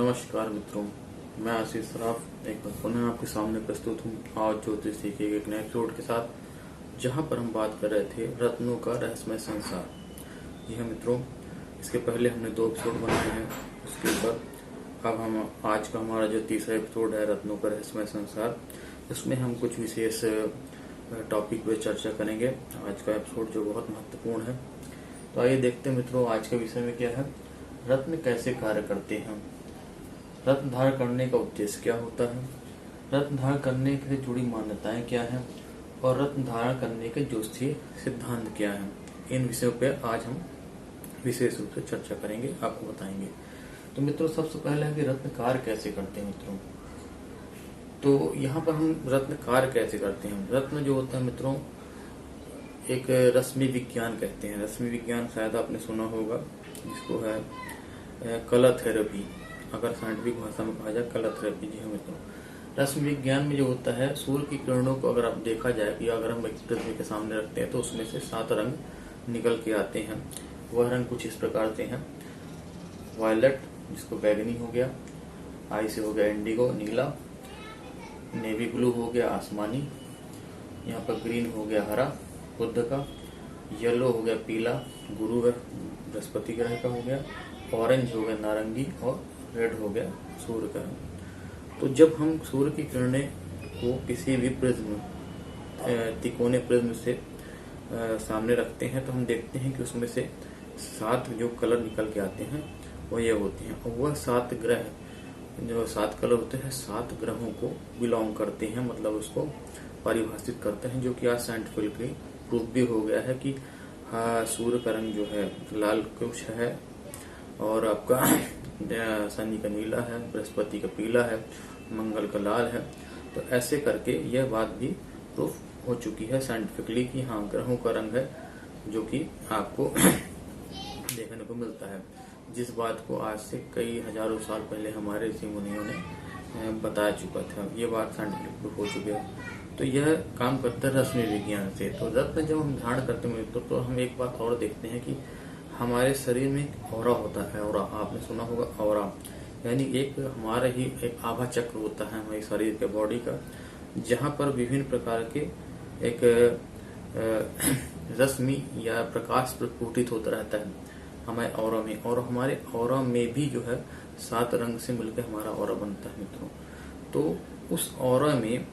नमस्कार मित्रों, मैं आशीष सराफ एक बार पुनः आपके सामने प्रस्तुत हूँ आज ज्योतिष सीखे एक नए एपिसोड के साथ, जहाँ पर हम बात कर रहे थे रत्नों का रहस्यमय संसार। जी हाँ मित्रों, इसके पहले हमने 2 एपिसोड बनाए हैं। उसके ऊपर अब हम आज का हमारा जो तीसरा एपिसोड है रत्नों का रहस्यमय संसार, इसमें हम कुछ विशेष टॉपिक पे चर्चा करेंगे। आज का एपिसोड जो बहुत महत्वपूर्ण है, तो आइए देखते हैं मित्रों आज के विषय में क्या है। रत्न कैसे कार्य करते हैं, रत्न धारण करने का उद्देश्य क्या होता है, रत्न धारण करने से जुड़ी मान्यताएं क्या हैं और रत्न धारण करने के ज्योतिषीय सिद्धांत क्या हैं, इन विषयों पर आज हम विशेष रूप से चर्चा करेंगे, आपको बताएंगे। तो मित्रों सबसे पहले है कि रत्न कार्य कैसे करते हैं मित्रों। तो यहाँ पर हम रत्न कार्य कैसे करते हैं। रत्न जो होता है मित्रों एक रश्मि विज्ञान कहते हैं। रश्मि विज्ञान शायद आपने सुना होगा, जिसको है कलर थेरेपी, अगर साइंटिफिक भाषा में कहा जाए कलर थेरेपी। जी हाँ मित्रों, रश्मि विज्ञान में जो होता है सूर्य की किरणों को अगर आप देखा जाए कि अगर हम एक पृथ्वी के सामने रखते हैं तो उसमें से 7 रंग निकल के आते हैं। वह रंग कुछ इस प्रकार से हैं। वायलेट जिसको बैगनी हो गया, आई से हो गया इंडिगो नीला, नेवी ब्लू हो गया आसमानी, यहाँ पर ग्रीन हो गया हरा बुध का, येलो हो गया पीला गुरु बृहस्पति ग्रह का हो गया, ऑरेंज हो गया नारंगी और रेड हो गया सूर्य का। तो जब हम सूर्य की किरणें को किसी भी प्रिज्म तिकोने प्रिज्म से सामने रखते हैं तो हम देखते हैं कि उसमें से 7 जो कलर निकल के आते हैं वो ये होते हैं। और वह 7 ग्रह जो 7 कलर होते हैं 7 ग्रहों को बिलोंग करते हैं, मतलब उसको परिभाषित करते हैं, जो कि आज साइंटिफिकली प्रूफ भी हो गया है कि सूर्य का रंग जो है लाल कुछ है और आपका शनि का नीला है, बृहस्पति का पीला है, मंगल का लाल है। तो ऐसे करके यह बात भी प्रूफ हो चुकी है साइंटिफिकली कि हाँ ग्रहों का रंग है जो कि आपको देखने को मिलता है, जिस बात को आज से कई हजारों साल पहले हमारे ऋषि मुनियों ने बताया चुका था। ये बात साइंटिफिक प्रूफ हो चुकी है। तो यह काम करता है रश्मि विज्ञान से। तो रत्न जब हम धारण करते हैं तो हम एक बात और देखते हैं कि हमारे शरीर में एक ऑरा होता है। ऑरा आपने सुना होगा, ऑरा यानी एक हमारा ही एक आभा चक्र होता है हमारे शरीर के बॉडी का, जहाँ पर विभिन्न प्रकार के एक रश्मि या प्रकाश प्रस्फुटित होता रहता है हमारे ऑरा में। और हमारे ऑरा में भी जो है 7 रंग से मिलकर हमारा ऑरा बनता है मित्रों। तो उस ऑरा में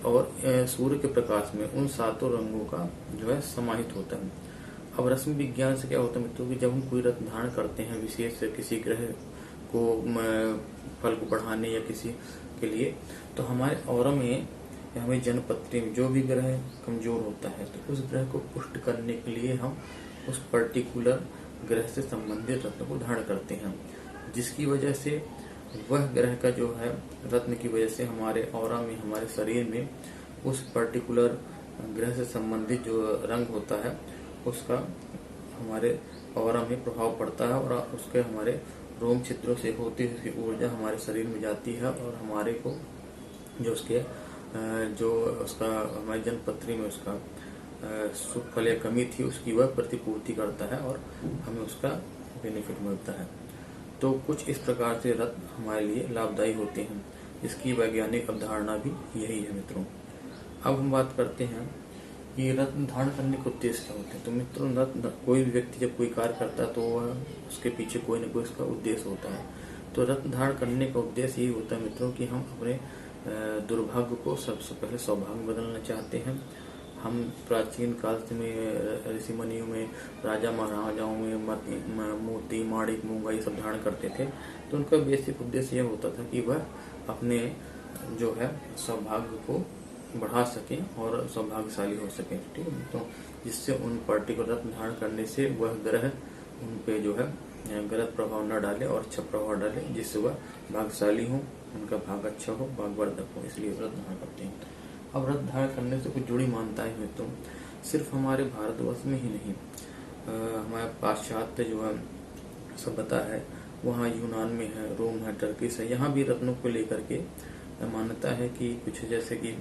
और सूर्य के प्रकाश में उन 7 रंगों का जो है समाहित होता है। अब रश्मि विज्ञान से क्या होता है मित्रों कि जब हम कोई रत्न धारण करते हैं विशेष किसी ग्रह को फल को बढ़ाने या किसी के लिए, तो हमारे ऑरा में हमें जनपत्ति में जो भी ग्रह कमजोर होता है तो उस ग्रह को पुष्ट करने के लिए हम उस पर्टिकुलर ग्रह से संबंधित रत्न को धारण करते हैं, जिसकी वजह से वह ग्रह का जो है रत्न की वजह से हमारे ऑरा में हमारे शरीर में उस पर्टिकुलर ग्रह से संबंधित जो रंग होता है उसका हमारे ऑरा में प्रभाव पड़ता है और उसके हमारे रोम छिद्रों से होती हुई उसकी ऊर्जा हमारे शरीर में जाती है और हमारे को जो उसके जो उसका हमारी जनपत्री में उसका सुख फल या कमी थी उसकी वह प्रतिपूर्ति करता है और हमें उसका बेनिफिट मिलता है। तो कुछ इस प्रकार से रत्न हमारे लिए लाभदायी होते हैं। इसकी वैज्ञानिक अवधारणा भी यही है मित्रों। अब हम बात करते हैं कि रत्न धारण करने के उद्देश्य क्या होते हैं। तो मित्रों रत्न कोई भी व्यक्ति जब कोई कार्य करता है तो वह उसके पीछे कोई न कोई इसका उद्देश्य होता है। तो रत्न धारण करने का उद्देश्य यही होता है मित्रों कि हम अपने दुर्भाग्य को सबसे पहले सौभाग्य बदलना चाहते हैं। हम प्राचीन काल में ऋषि मुनियों में राजा महाराजाओं में मोती माणिक मूंगा ये सब धारण करते थे। तो उनका बेसिक उद्देश्य यह होता था कि वह अपने जो है सौभाग्य को बढ़ा सकें और सौभाग्यशाली हो सकें। ठीक है, तो जिससे उन पर्टिकुलर रत्न धारण करने से वह ग्रह उन पे जो है गलत प्रभाव न डाले और अच्छा प्रभाव डाले, जिससे वह भाग्यशाली हो, उनका भाग अच्छा हो, भाग्यवर्धक हो, इसलिए रत्न धारण करते हैं। अब रत्न धारण करने से कुछ जुड़ी मान्यताएं हुई तो सिर्फ हमारे भारतवर्ष में ही नहीं, हमारे पाश्चात्य जो है सभ्यता है वहाँ यूनान में है, रोम है, टर्की है, यहाँ भी रत्नों को लेकर के मान्यता है कि कुछ जैसे कि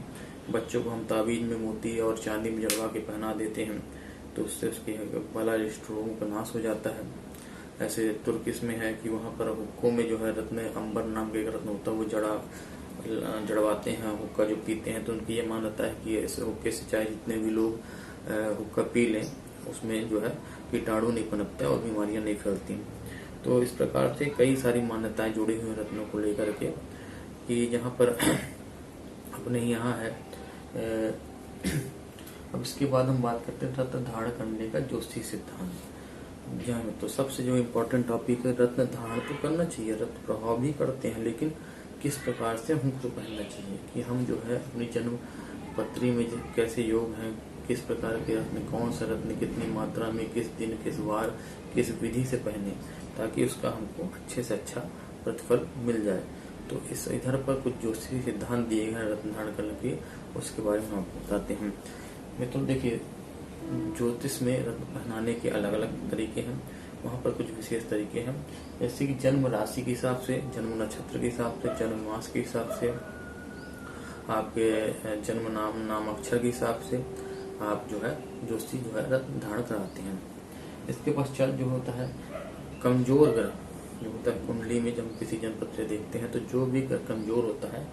बच्चों को हम ताबीज में मोती और चांदी में जड़वा के पहना देते हैं तो उससे उसके बला रोगों का नाश हो जाता है। ऐसे तुर्किश में है कि वहाँ पर हुक्कों में जो है रत्न अंबर नाम का एक रत्न होता है, वो जड़वाते हैं हुक्का जो पीते हैं। तो उनकी ये मान्यता है कि इस हुक्के से चाहे जितने भी लोग हुक्का पी लें उसमें जो है कीटाणु नहीं पनपता और बीमारियां नहीं फैलती। तो इस प्रकार से कई सारी मान्यताएं जुड़ी हुई रत्नों को लेकर के कि जहाँ पर अपने यहाँ है। अब इसके बाद हम बात करते हैं रत्न धारण करने का ज्योतिषी सिद्धांत। जहाँ में तो सबसे जो इम्पोर्टेंट टॉपिक है, रत्न धारण तो करना चाहिए, रत्न प्रभाव भी करते हैं, लेकिन किस प्रकार से हमको पहनना चाहिए कि हम जो है अपनी जन्म पत्री में कैसे योग हैं, किस प्रकार के रत्न, कौन सा रत्न कितनी मात्रा में, किस दिन, किस वार, किस विधि से पहने, ताकि उसका हमको अच्छे से अच्छा प्रतिफल मिल जाए। तो इस इधर पर कुछ ज्योतिषी सिद्धांत दिए गए हैं रत्न धारण करने के, उसके बारे में हम आपको बताते हैं। मित्रों देखिए, ज्योतिष में रत्न पहनाने के अलग अलग तरीके हैं, वहाँ पर कुछ विशेष तरीके हैं, जैसे कि जन्म राशि के हिसाब से, जन्म नक्षत्र के हिसाब से, जन्म मास के हिसाब से, आपके जन्म नाम अक्षर के हिसाब से आप जो है ज्योतिषी जो है रत्न धारण कराते हैं। इसके पश्चात जो होता है कमजोर ग्रह जो होता है कुंडली में, जब किसी जन्मपत्र देखते हैं तो जो भी ग्रह कमजोर होता है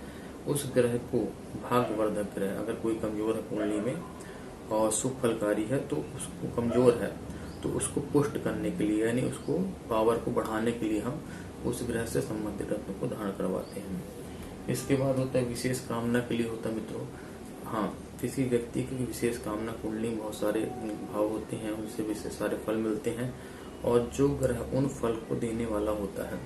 उस ग्रह को, भाग्यवर्धक ग्रह अगर कोई कमजोर है कुंडली में और शुभ फलकारी है तो उसको, कमजोर है तो उसको पुष्ट करने के लिए, यानी उसको पावर को बढ़ाने के लिए हम उस ग्रह से संबंधित रत्नों को धारण करवाते हैं। इसके बाद होता है विशेष कामना के लिए होता है मित्रों। हाँ, किसी व्यक्ति की विशेष कामना, कुंडली में बहुत सारे भाव होते हैं, उनसे विशेष सारे फल मिलते हैं, और जो ग्रह उन फल को देने वाला होता है,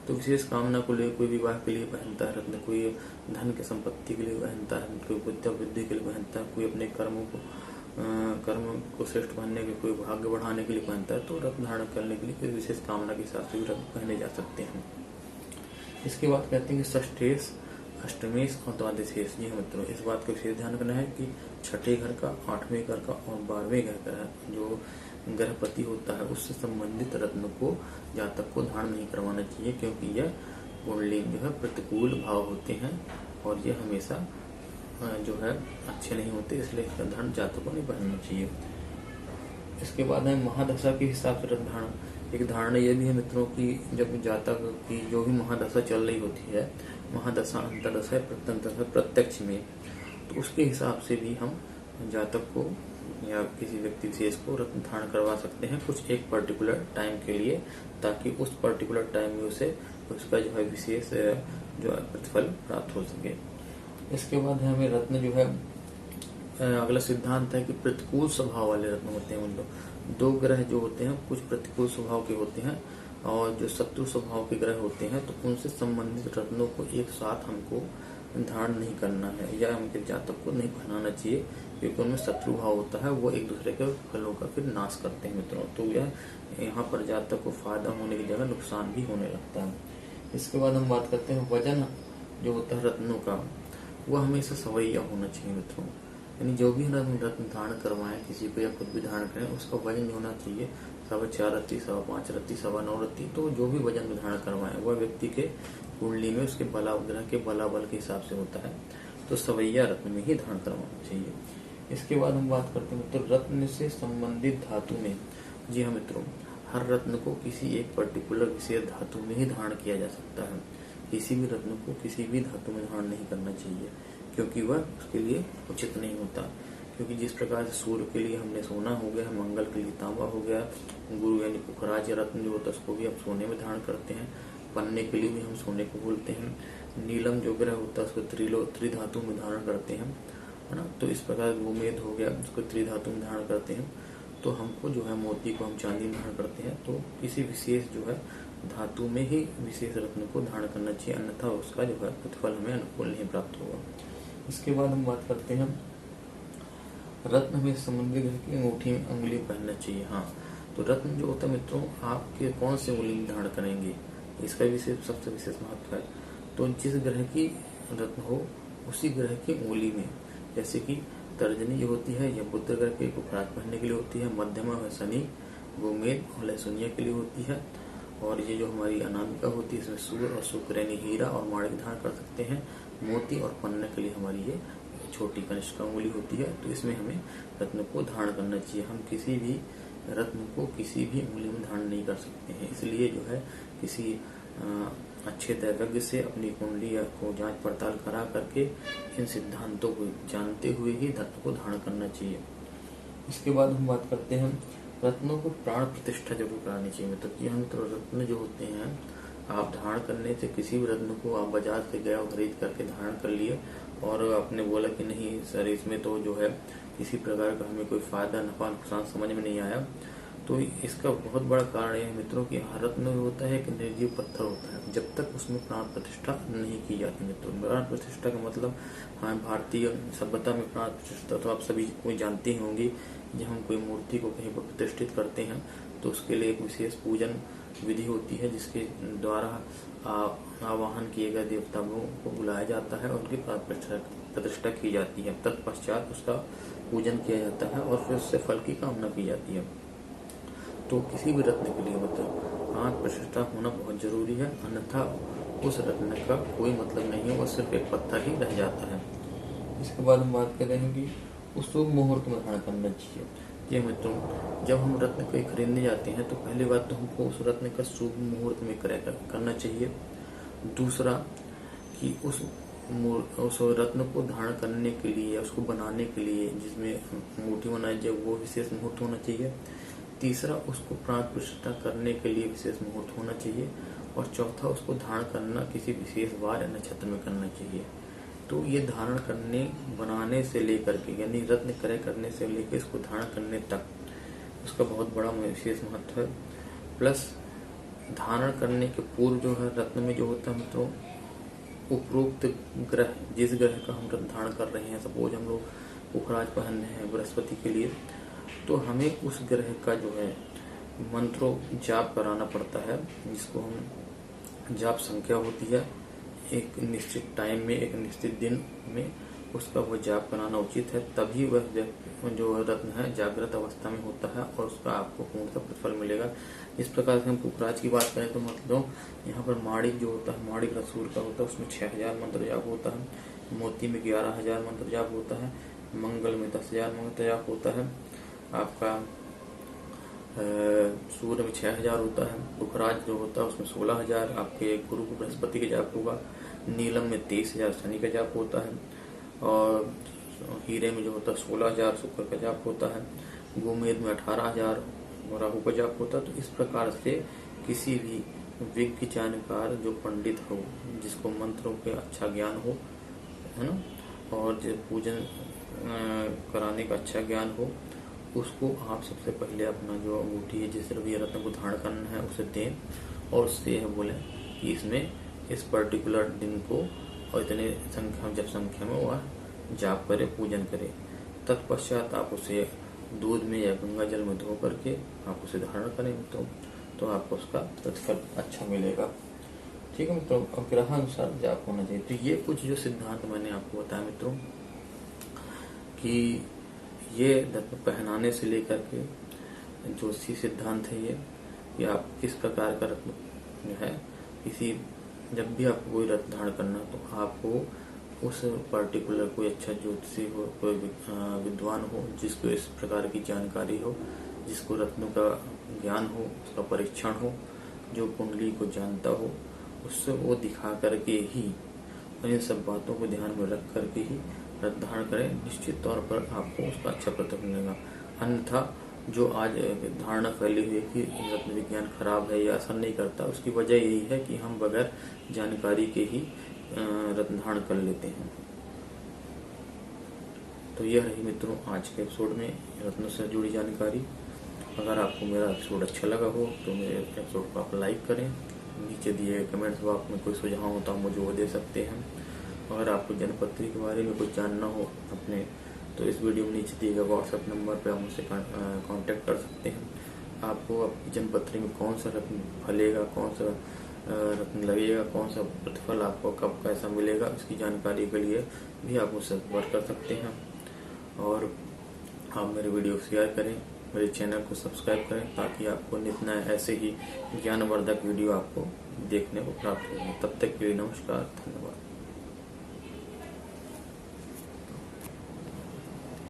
तो विशेष कामना को लिए कोई विवाह के लिए पहनता है रत्न, कोई धन के संपत्ति के लिए पहनता है, कोई विद्या बुद्धि के लिए पहनता है, कोई अपने कर्म को श्रेष्ठ बनने के, कोई भाग्य बढ़ाने के लिए पहनता है। तो रत्न धारण करने के लिए कोई विशेष कामना के हिसाब से भी रत्न पहने जा सकते हैं। इसके बाद कहते हैं कि षष्ठेश, अष्टमेश और द्वादशेश। जी मित्रों, इस बात का विशेष ध्यान रखना है कि छठे घर का, 8वें घर का और 12वें घर का जो ग्रहपति होता है उससे संबंधित रत्न को जातक को धारण नहीं करवाना चाहिए, क्योंकि यह कुंडली में जो है प्रतिकूल भाव होते हैं और ये हमेशा जो है अच्छे नहीं होते, इसलिए इसका धारण जातक को नहीं पहनना चाहिए। इसके बाद है महादशा के हिसाब से रत्न धारण। एक धारणा यह भी है मित्रों की जब जातक की जो भी महादशा चल रही होती है, महादशा, अंतरदशा, प्रत्यंतदशा, प्रत्यक्ष में, तो उसके हिसाब से भी हम जातक को या किसी व्यक्ति विशेष को रत्न धारण करवा सकते हैं कुछ एक पर्टिकुलर टाइम के लिए, ताकि उस पर्टिकुलर टाइम में उसे उसका जो है विशेष जो है प्रतिफल प्राप्त हो सके। इसके बाद हमें रत्न जो है, अगला सिद्धांत है कि प्रतिकूल स्वभाव वाले रत्न होते हैं। मतलब दो ग्रह जो होते हैं कुछ प्रतिकूल स्वभाव के होते हैं और जो शत्रु स्वभाव के ग्रह होते हैं, तो उनसे संबंधित रत्नों को एक साथ हमको धारण नहीं करना है या उनके जातक को नहीं पहनाना चाहिए, क्योंकि उनमें शत्रु भाव होता है, वो एक दूसरे के फलों का फिर नाश करते हैं मित्रों। तो यह यहाँ पर जातक को फायदा होने की जगह नुकसान भी होने लगता है। इसके बाद हम बात करते हैं वजन जो होता है रत्नों का, वह हमेशा सवैया होना चाहिए मित्रों। यानी जो भी रत्न धारण करवाएं किसी को या खुद भी धारण करें, उसका वजन होना चाहिए 4.25 रत्ती, 5.25 रत्ती, 9.25 रत्ती। तो जो भी वजन में धारण करवाएं वह व्यक्ति के कुंडली में उसके बला ग्रह के बलाबल के हिसाब से होता है, तो सवैया रत्न में ही धारण करवाना चाहिए। इसके बाद हम बात करते हैं मित्रों रत्न से संबंधित धातु में। जी हाँ मित्रों, हर रत्न को किसी एक पर्टिकुलर विशेष धातु में ही धारण किया जा सकता है। किसी भी रत्न को किसी भी धातु में धारण नहीं करना चाहिए, क्योंकि वह उसके लिए उचित नहीं होता। क्योंकि जिस प्रकार से सूर्य के लिए हमने सोना हो गया, मंगल के लिए तांबा हो गया, गुरु यानी पुखराज रत्न जो होता है उसको भी हम सोने में धारण करते हैं, पन्ने के लिए भी हम सोने को बोलते हैं, नीलम जो ग्रह होता है उसको त्रिधातु में धारण करते हैं, है ना। तो इस प्रकार गोमेद हो गया उसको त्रिधातु में धारण करते हैं। तो हमको जो है मोती को हम चांदी में धारण करते हैं। तो किसी विशेष जो है धातु में ही विशेष रत्न को धारण करना चाहिए, अन्यथा उसका जो है प्रतिफल हमें अनुकूल नहीं प्राप्त होगा। इसके बाद हम बात करते हैं रत्न में संबंधित ग्रह की अंगूठी में अंगुली पहनना चाहिए। हाँ, तो रत्न जो होता है मित्रों आपके कौन से अंगुली में धारण करेंगे, इसका विशेष सबसे विशेष महत्व है। तो जिस ग्रह की रत्न हो उसी ग्रह की अंगुली में, जैसे कि तर्जनी जो होती है यह बुध ग्रह के पुखराज पहनने के लिए होती है, मध्यमा है शनि, गोमेद और लहसुनिया के लिए होती है, और ये जो हमारी अनामिका होती है इसमें सूर्य और शुक्र यानी हीरा और माणिक धारण कर सकते हैं। मोती और पन्ने के लिए हमारी ये छोटी कनिष्ठ अंगुली होती है। तो इसमें हमें रत्न को धारण करना चाहिए। हम किसी भी रत्न को किसी भी उंगली में धारण नहीं कर सकते हैं। इसलिए जो है किसी अच्छे दैवज्ञ से अपनी कुंडली को जांच पड़ताल करा करके इन सिद्धांतों को जानते हुए ही रत्न को धारण करना चाहिए। इसके बाद हम बात करते हैं रत्नों को प्राण प्रतिष्ठा जरूर करानी चाहिए। मतलब कि हम तो रत्न जो होते हैं आप धारण करने से, किसी भी रत्न को आप बाजार से गए और खरीद करके धारण कर लिए और आपने बोला कि नहीं सर इसमें तो जो है किसी प्रकार का हमें कोई फायदा नफा नुकसान समझ में नहीं आया, तो इसका बहुत बड़ा कारण यह है मित्रों कि हर रत्न होता है एक निर्जीव पत्थर होता है, जब तक उसमें प्राण प्रतिष्ठा नहीं की जाती मित्रों। प्राण प्रतिष्ठा का मतलब हमारे भारतीय सभ्यता में प्राण प्रतिष्ठा तो आप सभी कोई जानते ही होंगे। जब हम कोई मूर्ति को कहीं पर प्रतिष्ठित करते हैं तो उसके लिए एक विशेष पूजन विधि होती है, जिसके द्वारा आवाहन किए गए देवताओं को बुलाया जाता है और उनकी प्राण प्रतिष्ठा की जाती है। तत्पश्चात उसका पूजन किया जाता है और फिर उससे फल की कामना की जाती है। तो किसी भी रत्न के लिए मतलब प्राण प्रतिष्ठा होना बहुत जरूरी है, अन्यथा उस रत्न का कोई मतलब नहीं है, वो सिर्फ एक पत्थर ही रह जाता है। इसके बाद हम बात करेंगे कि उस शुभ मुहूर्त में धारण करना चाहिए। ये मित्रों जब हम रत्न को खरीदने जाते हैं तो पहली बात तो हमको उस रत्न का शुभ मुहूर्त में करना चाहिए। दूसरा कि उस रत्न को धारण करने के लिए, उसको बनाने के लिए जिसमें मूर्ति बनाई जाए वो विशेष मुहूर्त होना चाहिए। तीसरा उसको प्राण प्रतिष्ठा करने के लिए विशेष मुहूर्त होना चाहिए। और चौथा उसको धारण करना किसी विशेष वार या नक्षत्र में करना चाहिए। तो ये धारण करने बनाने से लेकर के यानी रत्न क्रय करने से लेकर इसको धारण करने तक उसका बहुत बड़ा विशेष महत्व है। प्लस धारण करने के पूर्व जो है रत्न में जो होता है मित्रों, उपरोक्त ग्रह जिस ग्रह का हम रत्न धारण कर रहे हैं, सपोज हम लोग पुखराज पहन रहे हैं बृहस्पति के लिए, तो हमें उस ग्रह का जो है मंत्रों जाप कराना पड़ता है, जिसको हम जाप संख्या होती है। एक निश्चित टाइम में, एक निश्चित दिन में उसका वह जाप कराना उचित है, तभी वह जो रत्न है जागृत अवस्था में होता है और उसका आपको पूर्णतः प्रतिफल मिलेगा। इस प्रकार से हम पुखराज की बात करें तो मतलब यहाँ पर माणिक जो होता है, माणिक रसूल का होता है, उसमें 6000 मंत्र जाप होता है। मोती में 11000 मंत्र जाप होता है। मंगल में 10,000 मंत्र जाप होता है। आपका सूर्य में 6000 होता है। पुखराज जो होता है उसमें 16,000 आपके गुरु को बृहस्पति का जाप होगा। नीलम में 23,000 शनि का जाप होता है। और हीरे में जो होता है 16,000 शुक्र का जाप होता है। गोमेद में 18,000 राहु का जाप होता है। तो इस प्रकार से किसी भी विज्ञ जानकार जो पंडित हो, जिसको मंत्रों के अच्छा ज्ञान हो, है ना, और जो पूजन कराने का अच्छा ज्ञान हो, उसको आप सबसे पहले अपना जो अंगूठी है जिस रवि रत्न को धारण करना है उसे दें और उससे यह बोले कि इसमें इस पर्टिकुलर दिन को और इतने संख्या में वह जाप करे, पूजन करे। तत्पश्चात आप उसे दूध में या गंगा जल में धो करके आप उसे धारण करें तो आपको उसका प्रतिफल अच्छा मिलेगा। ठीक है मित्रों, अब ग्रहानुसार जाप होना चाहिए। तो ये कुछ जो सिद्धांत मैंने आपको बताया मित्रों कि ये रत्न पहनाने से लेकर के ज्योतिषी सिद्धांत है ये कि आप किस प्रकार का रत्न जो है, किसी जब भी आपको कोई रत्न धारण करना तो आपको उस पर्टिकुलर कोई अच्छा ज्योतिषी हो, कोई विद्वान हो जिसको इस प्रकार की जानकारी हो, जिसको रत्नों का ज्ञान हो, उसका परीक्षण हो, जो कुंडली को जानता हो, उससे वो दिखा करके ही और इन सब बातों को ध्यान में रख करके ही रत्न धारण करें। निश्चित तौर पर आपको उसका अच्छा प्रतिफल मिलेगा। अन्यथा जो आज धारणा फैली हुई है कि रत्न विज्ञान खराब है या असर नहीं करता, उसकी वजह यही है कि हम बगैर जानकारी के ही रत्न धारण कर लेते हैं। तो यह रही मित्रों आज के एपिसोड में रत्नों से जुड़ी जानकारी। अगर आपको मेरा एपिसोड अच्छा लगा हो तो मेरे एपिसोड को आप लाइक करें। नीचे दिए गए कमेंट्स बॉक्स में कोई सुझाव होता मुझे वो दे सकते हैं। अगर आपको जनपत्री के बारे में कुछ जानना हो अपने, तो इस वीडियो में नीचे दिए गए व्हाट्सएप नंबर पर आप मुझसे कांटेक्ट कर सकते हैं। आपको आपकी जनपत्री में कौन सा रत्न फलेगा, कौन सा रत्न लगेगा, कौन सा प्रतिफल आपको कब कैसा मिलेगा, इसकी जानकारी के लिए भी आप मुझसे संपर्क कर सकते हैं। और आप मेरे वीडियो शेयर करें, मेरे चैनल को सब्सक्राइब करें ताकि आपको नित्य नए ऐसे ही ज्ञानवर्धक वीडियो आपको देखने को प्राप्त होंगे। तब तक के लिए नमस्कार, धन्यवाद।